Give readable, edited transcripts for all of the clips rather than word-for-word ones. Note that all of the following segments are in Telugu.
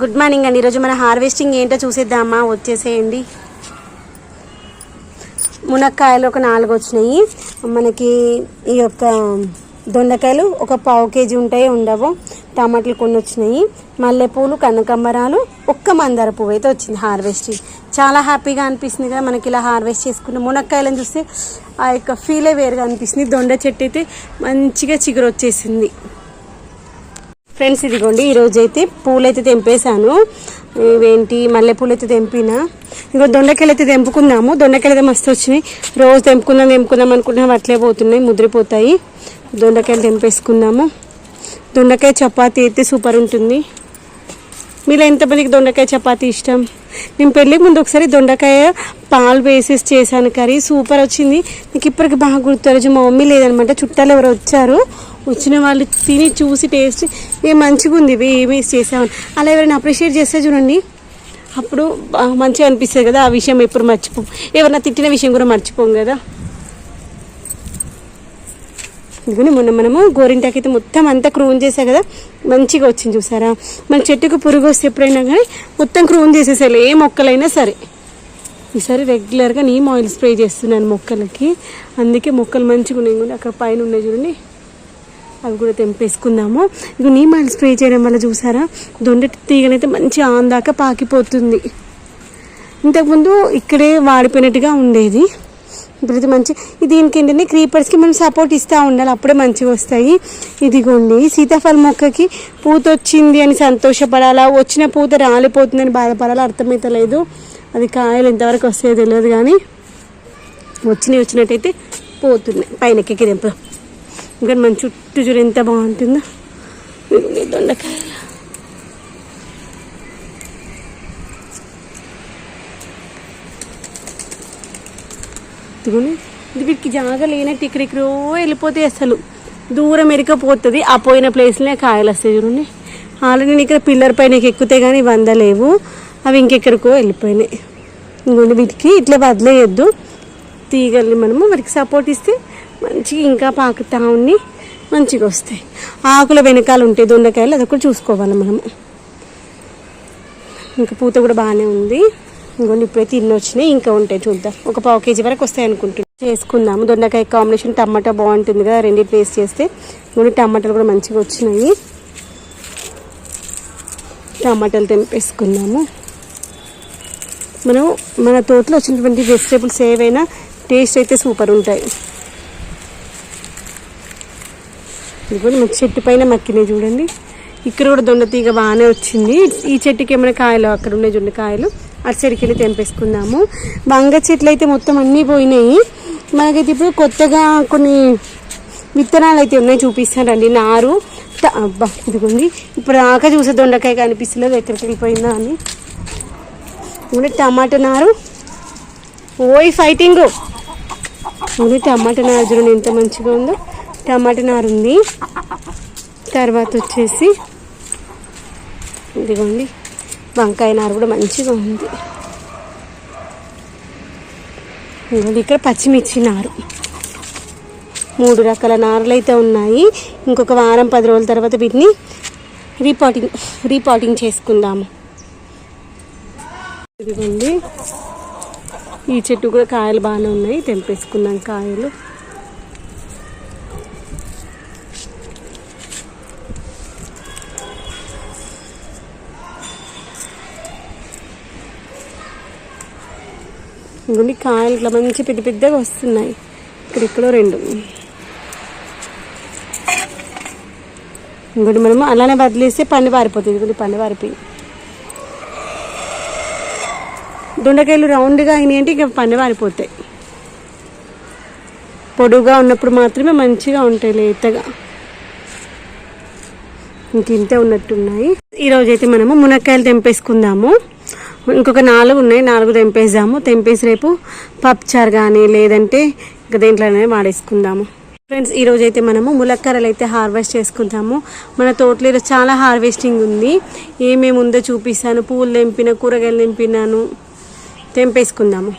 గుడ్ మార్నింగ్ అండి. ఈరోజు మన హార్వెస్టింగ్ ఏంటో చూసేద్దామా, వచ్చేసేయండి. మునక్కాయలు ఒక 4 వచ్చినాయి మనకి. ఈ యొక్క దొండకాయలు ఒక 1/2 కేజీ ఉంటాయి, ఉండవు. టమాటాలు కొన్ని వచ్చినాయి, మల్లెపూలు, కనకాంబరాలు, ఒక్క మందార పువ్వు అయితే వచ్చింది హార్వెస్టింగ్. చాలా హ్యాపీగా అనిపిస్తుంది కదా మనకి ఇలా హార్వెస్ట్ చేసుకున్న మునక్కాయలను చూస్తే. ఆ యొక్క ఫీలే వేరుగా అనిపిస్తుంది. దొండ చెట్టు అయితే మంచిగా చిగురు వచ్చేసింది ఫ్రెండ్స్. ఇదిగోండి, ఈరోజు అయితే పూలు అయితే తెంపేశాను. ఇవేంటి మల్లెపూలు అయితే తెంపిన. ఇంకో దొండకాయలు అయితే తెంపుకుందాము. దొండకాయలు అయితే మస్తు వచ్చినాయి. రోజు తెంపుకుందాం అనుకుంటున్నాం, అట్లే పోతున్నాయి, ముద్రిపోతాయి. దొండకాయలు తెంపేసుకుందాము. దొండకాయ చపాతీ అయితే సూపర్ ఉంటుంది. మీలో ఎంతమందికి దొండకాయ చపాతీ ఇష్టం? నేను పెళ్ళికి ముందు ఒకసారి దొండకాయ పాలు వేసేసి చేశాను కర్రీ, సూపర్ వచ్చింది. నాకు ఇప్పటికి బాగా గుర్తు. మా మమ్మీ లేదనమాట, చుట్టాలు ఎవరు వచ్చారు. వచ్చిన వాళ్ళు తిని చూసి టేస్ట్ మంచిగా ఉంది, ఏమి చేసామని అలా ఎవరైనా అప్రిషియేట్ చేస్తే చూడండి, అప్పుడు మంచిగా అనిపిస్తుంది కదా. ఆ విషయం ఎప్పుడు మర్చిపోం, ఎవరైనా తిట్టిన విషయం కూడా మర్చిపోం కదా. ఇదిగోని మొన్న మనము గోరింటాకి అయితే మొత్తం అంతా క్రూన్ చేసా కదా, మంచిగా వచ్చింది చూసారా. మన చెట్టుకు పురుగు వస్తే ఎప్పుడైనా కానీ మొత్తం క్రూన్ చేసేసారు, ఏ మొక్కలైనా సరే. ఈసారి రెగ్యులర్గా నీమ్ ఆయిల్ స్ప్రే చేస్తున్నాను మొక్కలకి, అందుకే మొక్కలు మంచిగా ఉన్నాయి. అక్కడ పైన ఉన్నాయి చూడండి, అవి కూడా తెంపేసుకుందాము. ఇక నీమ్ ఆయిల్ స్ప్రే చేయడం వల్ల చూసారా దొండ తీగనైతే మంచి ఆందాక పాకిపోతుంది. ఇంతకుముందు ఇక్కడే వాడిపోయినట్టుగా ఉండేది, ఇప్పుడైతే మంచి. దీనికి ఏంటంటే క్రీపర్స్కి మనం సపోర్ట్ ఇస్తూ ఉండాలి, అప్పుడే మంచిగా వస్తాయి. ఇదిగోండి, సీతాఫలం మొక్కకి పూత వచ్చింది అని సంతోషపడాలా, వచ్చిన పూత రాలిపోతుందని బాధపడాలా అర్థమవుతలేదు. అది కాయలు ఎంతవరకు వస్తాయో తెలియదు, కానీ వచ్చినట్టయితే పోతున్నాయి. పైనకి తెంపు ఇంకా మన చుట్టూ చూడు ఎంత బాగుంటుందో దొండకాయలు. ఇది వీటికి జాగా లేనట్టు ఇక్కడెక్కడో వెళ్ళిపోతే అసలు దూరం ఎరికపోతుంది. ఆ పోయిన ప్లేస్లోనే కాయలు వస్తాయి చూడండి. ఆల్రెడీ నేను ఇక్కడ పిల్లర్ పైన ఎక్కుతే కానీ వందలేవు, అవి ఇంకెక్కడికో వెళ్ళిపోయినాయి. ఇంకొండి వీటికి ఇట్లా వదిలేయద్దు, తీగల్ని మనము వాటికి సపోర్ట్ ఇస్తే మంచిగా ఇంకా పాకుతా ఉన్ని మంచిగా వస్తాయి. ఆకుల వెనకాల ఉంటాయి దొండకాయలు, అదొకటి చూసుకోవాలి మనము. ఇంకా పూత కూడా బాగానే ఉంది. ఇంకొన్ని ఇప్పుడైతే ఇన్ని వచ్చినాయి, ఇంకా ఉంటాయి చూద్దాం. ఒక 1/2 కేజీ వరకు వస్తాయి అనుకుంటున్నాం. చేసుకుందాము. దొండకాయ కాంబినేషన్ టమాటా బాగుంటుంది కదా, రెండింటి వేస్ట్ చేస్తే. ఇంకొన్ని టమాటాలు కూడా మంచిగా వచ్చినాయి, టమాటాలు తెంపేసుకుందాము. మనం మన తోటలో వచ్చినటువంటి వెజిటేబుల్స్ ఏవైనా టేస్ట్ అయితే సూపర్ ఉంటాయి. ఇదిగోండి మన చెట్టు పైన మక్కినాయి చూడండి. ఇక్కడ కూడా దొండ తీగ బాగానే వచ్చింది. ఈ చెట్టుకి ఏమైనా కాయలు అక్కడ ఉన్నాయి చూడండి, కాయలు అటు సైడ్కి వెళ్ళి తెంపేసుకుందాము. వంగ చెట్లు అయితే మొత్తం అన్నీ పోయినాయి. మనకైతే ఇప్పుడు కొత్తగా కొన్ని విత్తనాలు అయితే ఉన్నాయి, చూపిస్తానండి. నారు అబ్బా ఇదిగోండి, ఇప్పుడు దాకా చూసే దొండకాయ కనిపిస్తలేదు ఎక్కడికి వెళ్ళిపోయిందా అని. టమాటా నారు, ఓయ్ ఫైటింగ్. టమాటా నారు చూడండి ఎంత మంచిగా ఉందో. టమాటా నారు ఉంది. తర్వాత వచ్చేసి ఇదిగోండి వంకాయ నారు కూడా మంచిగా ఉంది. ఇంకోటి ఇక్కడ పచ్చిమిర్చి నారు. 3 రకాల నారులు అయితే ఉన్నాయి. ఇంకొక వారం 10 రోజుల తర్వాత వీటిని రీపాటింగ్ చేసుకుందాము. ఇదిగోండి ఈ చెట్టు కూడా కాయలు బాగానే ఉన్నాయి, తెంపేసుకున్నాం కాయలు. ఇంకొన్ని కాయలు ఇట్లా మంచి పెద్ద పెద్దగా వస్తున్నాయి. ఇక్కడెక్కడో 2. ఇంకోటి మనము అలానే వదిలేస్తే పండు పారిపోతుంది. ఇంకొన్ని పండు పారిపోయి దొండకాయలు రౌండ్గా అయినాయి అంటే ఇంకా పండు పారిపోతాయి. పొడుగా ఉన్నప్పుడు మాత్రమే మంచిగా ఉంటాయి, లేతగా. ఇంతే ఉన్నట్టున్నాయి. ఈరోజైతే మనము మునక్కాయలు తెంపేసుకుందాము. ఇంకొక 4 ఉన్నాయి, 4 తెంపేద్దాము. తెంపేసి రేపు పప్పుచారు కానీ లేదంటే ఇంకా దేంట్లోనే వాడేసుకుందాము. ఫ్రెండ్స్ ఈరోజైతే మనము ములక్కరలు అయితే హార్వెస్ట్ చేసుకుంటాము. మన తోటలో చాలా హార్వెస్టింగ్ ఉంది, ఏమేమి ఉందో చూపిస్తాను. పూలు తెంపిన, కూరగాయలు తెంపినాను, తెంపేసుకుందాము.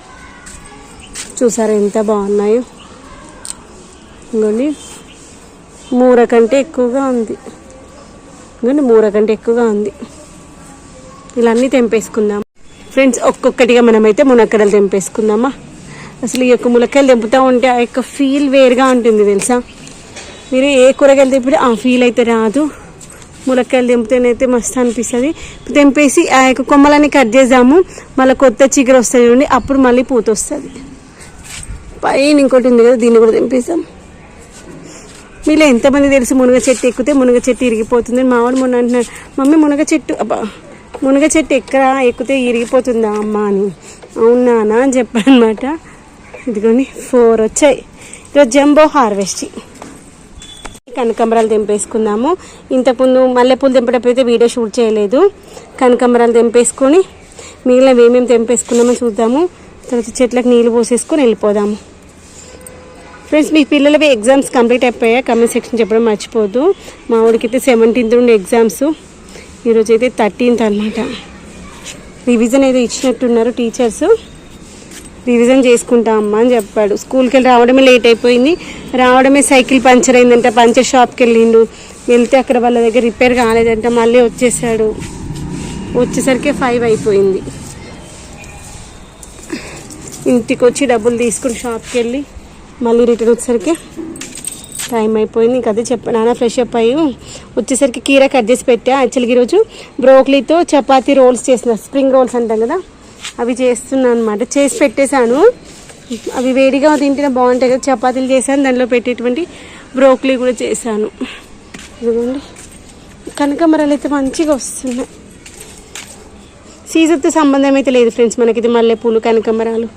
చూసారా ఎంత బాగున్నాయో. ఇంకోండి 3 కంటే ఎక్కువగా ఉంది. ఇంకోండి 3 కంటే ఎక్కువగా ఉంది. ఇలా అన్నీ తెంపేసుకుందాం ఫ్రెండ్స్. ఒక్కొక్కటిగా మనమైతే మునక్కాడలు తెంపేసుకుందామా. అసలు ఈ యొక్క మునక్కాయలు తెంపుతూ ఉంటే ఆ యొక్క ఫీల్ వేరుగా ఉంటుంది తెలుసా. మీరు ఏ కూరగాయలు తెంపితే ఆ ఫీల్ అయితే రాదు. మునక్కాయలు తెంపితేనైతే మస్తు అనిపిస్తుంది. తెంపేసి ఆ యొక్క కొమ్మలన్నీ కట్ చేద్దాము. మళ్ళీ కొత్త చిగురు వస్తుంది చూడండి, అప్పుడు మళ్ళీ పూత వస్తుంది. పైన ఇంకోటి ఉంది కదా, దీన్ని కూడా తెంపేసాం. మీలో ఎంతమంది తెలుసు మునగ చెట్టు ఎక్కితే మునగ చెట్టు ఇరిగిపోతుంది. మావాడు మొన్న అంటున్నాడు, మమ్మీ మునగ చెట్టు మునగ చెట్టు ఎక్కితే ఇరిగిపోతుందా అమ్మ అని. అవునా అని చెప్పాను అనమాట. ఇదిగోని 4 వచ్చాయి. ఈరోజు జంబో హార్వెస్టింగ్. కనకాంబరాలు తెంపేసుకుందాము. ఇంతకుముందు మల్లెపూలు తెంపేటప్పుడు అయితే వీడియో షూట్ చేయలేదు. కనకాంబరాలు తెంపేసుకొని మిగిలినవి ఏమేమి తెంపేసుకున్నామో చూద్దాము. తర్వాత చెట్లకు నీళ్ళు పోసేసుకొని వెళ్ళిపోదాము. ఫ్రెండ్స్, మీ పిల్లలవి ఎగ్జామ్స్ కంప్లీట్ అయిపోయాయి. కమెంట్ సెక్షన్ చెప్పడం మర్చిపోద్దు. మా వాడికైతే 17th నుండి ఎగ్జామ్స్, ఈరోజు అయితే 13th అనమాట. రివిజన్ అయితే ఇచ్చినట్టున్నారు టీచర్స్. రివిజన్ చేసుకుంటా అమ్మా అని చెప్పాడు. స్కూల్కి వెళ్ళి రావడమే లేట్ అయిపోయింది. రావడమే సైకిల్ పంచర్ అయిందంట. పంచర్ షాప్కి వెళ్ళిండు. వెళ్తే అక్కడ వాళ్ళ దగ్గర రిపేర్ కాలేదంట. మళ్ళీ వచ్చేసాడు. వచ్చేసరికి 5 అయిపోయింది. ఇంటికి వచ్చి డబ్బులు తీసుకుని షాప్కి వెళ్ళి మళ్ళీ రిటర్న్ వచ్చేసరికి టైం అయిపోయింది. ఇంకా అదే చెప్పాను, ఫ్రెష్ అప్ అయ్యి వచ్చేసరికి కీరా కట్ చేసి పెట్టా. యాక్చువల్గా ఈరోజు బ్రోక్లీతో చపాతీ రోల్స్ చేసిన, స్ప్రింగ్ రోల్స్ అంటాం కదా, అవి చేస్తున్నాను అనమాట. చేసి పెట్టేశాను. అవి వేడిగా తింటే బాగుంటాయి కదా. చపాతీలు చేశాను, దానిలో పెట్టేటువంటి బ్రోక్లీ కూడా చేశాను. ఇదిగోండి, కనకాంబరాలు అయితే మంచిగా వస్తున్నాయి. సీజన్తో సంబంధం అయితే లేదు ఫ్రెండ్స్ మనకి. మల్లెపూలు, కనకాంబరాలు,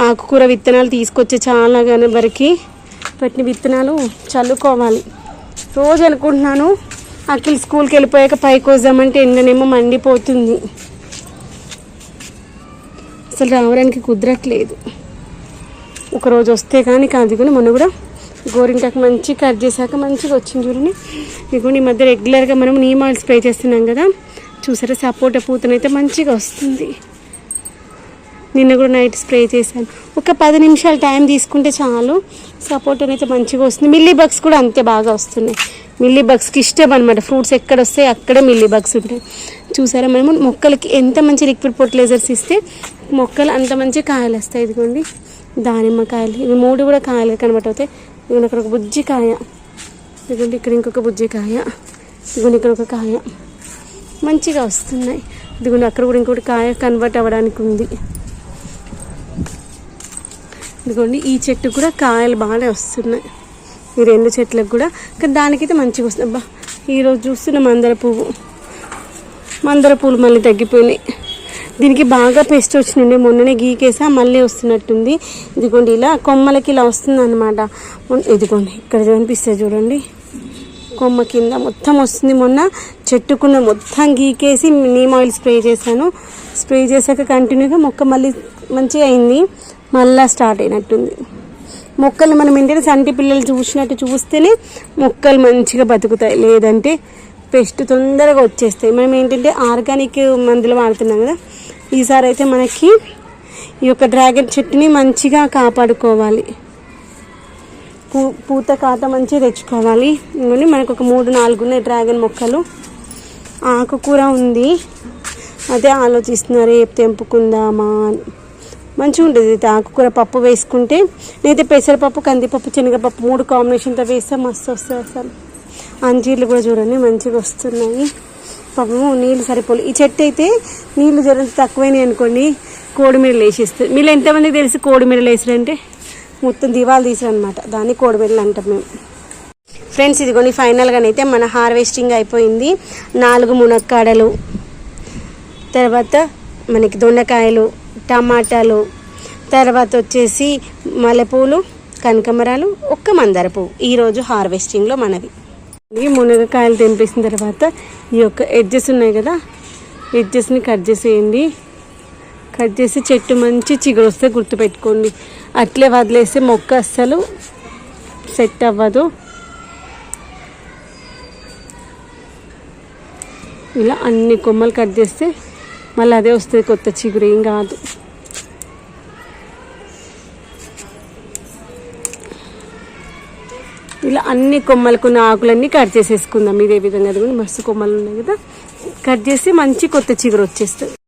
ఆకుకూర విత్తనాలు తీసుకొచ్చే చాలా వరకు పెట్టిన విత్తనాలు చల్లుకోవాలి. రోజు అనుకుంటున్నాను అఖిల్ స్కూల్కి వెళ్ళిపోయాక పైకి వద్దామంటే ఎండనేమో మండిపోతుంది. అసలు రావడానికి కుదరట్లేదు. ఒకరోజు వస్తే కానీ కాదు. కానీ మొన్న కూడా గోరింటాకు మంచి కట్ చేశాక మంచిగా వచ్చింది చూడండి. ఇదిగో ఈ మధ్య రెగ్యులర్గా మనం నీమ్ ఆయిల్ స్ప్రే చేస్తున్నాం కదా, చూసారా సపోటా పూతనైతే మంచిగా వస్తుంది. నిన్న కూడా నైట్ స్ప్రే చేశాను. ఒక 10 నిమిషాలు టైం తీసుకుంటే చాలు, సపోటానైతే మంచిగా వస్తుంది. మిల్లీ బగ్స్ కూడా అంతే బాగా వస్తున్నాయి. మిల్లీ బగ్స్కి ఇష్టం అనమాట. ఫ్రూట్స్ ఎక్కడ వస్తాయి అక్కడే మిల్లీ బగ్స్ ఉంటాయి. చూసారా, మనము మొక్కలకి ఎంత మంచి లిక్విడ్ ఫర్టిలైజర్స్ ఇస్తే మొక్కలు అంత మంచి కాయలు వస్తాయి. ఇదిగోండి దానిమ్మకాయలు, ఇవి 3 కూడా కాయలు కనబడతాయి. ఇదిగోండి అక్కడ ఒక బుజ్జి కాయ, ఇదిగోండి ఇక్కడ ఇంకొక బుజ్జి కాయ, ఇదిగోండి ఇక్కడ ఒక కాయ మంచిగా వస్తున్నాయి. ఇదిగోండి అక్కడ కూడా ఇంకొకటి కాయ కన్వర్ట్ అవ్వడానికి ఉంది. ఇదిగోండి ఈ చెట్టు కూడా కాయలు బాగానే వస్తున్నాయి. ఈ 2 చెట్లకు కూడా, కానీ దానికైతే మంచిగా వస్తుంది. అబ్బా, ఈరోజు చూస్తున్న మందార పూలు మళ్ళీ తగ్గిపోయినాయి. దీనికి బాగా పెస్ట్ వచ్చినండి. మొన్ననే గీకేసా, మళ్ళీ వస్తున్నట్టుంది. ఇదిగోండి ఇలా కొమ్మలకి ఇలా వస్తుంది అనమాట. ఇదిగోండి ఇక్కడ కనిపిస్తుంది చూడండి, కొమ్మ కింద మొత్తం వస్తుంది. మొన్న చెట్టుకున్న మొత్తం గీకేసి నీమ్ ఆయిల్ స్ప్రే చేశాను. స్ప్రే చేశాక కంటిన్యూగా మొక్క మళ్ళీ మంచిగా అయింది. మళ్ళీ స్టార్ట్ అయినట్టుంది. మొక్కలు మనం ఏంటంటే సంటి పిల్లలు చూసినట్టు చూస్తేనే మొక్కలు మంచిగా బతుకుతాయి, లేదంటే పెస్ట్ తొందరగా వచ్చేస్తాయి. మనం ఏంటంటే ఆర్గానిక్ మందులు వాడుతున్నాం కదా. ఈసారి అయితే మనకి ఈ యొక్క డ్రాగన్ చెట్టుని మంచిగా కాపాడుకోవాలి. పూత కాత మంచిగా తెచ్చుకోవాలి. ఇంకొని మనకు ఒక 3-4 ఉన్నాయి డ్రాగన్ మొక్కలు. ఆకుకూర ఉంది, అదే ఆలోచిస్తున్నారు రేపు తెంపుకుందామా అని. మంచిగా ఉంటుంది ఆకుకూర. పప్పు వేసుకుంటే, నేనైతే పెసరపప్పు, కందిపప్పు, శనగపప్పు 3 కాంబినేషన్తో వేస్తే మస్తు వస్తాయి. అసలు అంజీర్లు కూడా చూడండి మంచిగా వస్తున్నాయి. పాపము నీళ్ళు సరిపోలేదు. ఈ చెట్టు అయితే నీళ్ళు జర తక్కువైనాయి అనుకోండి కోడిమీరలు వేసేస్తుంది. మీరు ఎంతమందికి తెలిసి కోడిమీరలు వేసారంటే మొత్తం దివాలు తీసారు అనమాట. దాన్ని కోడిమీరలు అంటాం మేము. ఫ్రెండ్స్, ఇదిగోని ఫైనల్గానైతే మన హార్వెస్టింగ్ అయిపోయింది. 4 మునక్కాడలు, తర్వాత మనకి దొండకాయలు, టమాటాలు, తర్వాత వచ్చేసి మల్లెపూలు, కనకాంబరాలు, ఒక్క మందార పువ్వు ఈరోజు హార్వెస్టింగ్లో మనవి. ఈ మునగకాయలు తెంపేసిన తర్వాత ఈ యొక్క ఎడ్జెస్ ఉన్నాయి కదా, ఎడ్జెస్ని కట్ చేసేయండి. కట్ చేసి చెట్టు మంచి చిగురు వస్తే గుర్తుపెట్టుకోండి. అట్లే వదిలేస్తే మొక్క అస్సలు సెట్ అవ్వదు. ఇలా అన్ని కొమ్మలు కట్ చేస్తే మళ్ళీ అదే వస్తుంది కొత్త చిగురు, ఏం కాదు. ఇలా అన్ని కొమ్మలకున్న ఆకులన్నీ కట్ చేసేసుకుందాం. ఇదే విధంగా అది మస్తు కొమ్మలు ఉన్నాయి కదా, కట్ చేస్తే మంచి కొత్త చిగురు వచ్చేస్తుంది.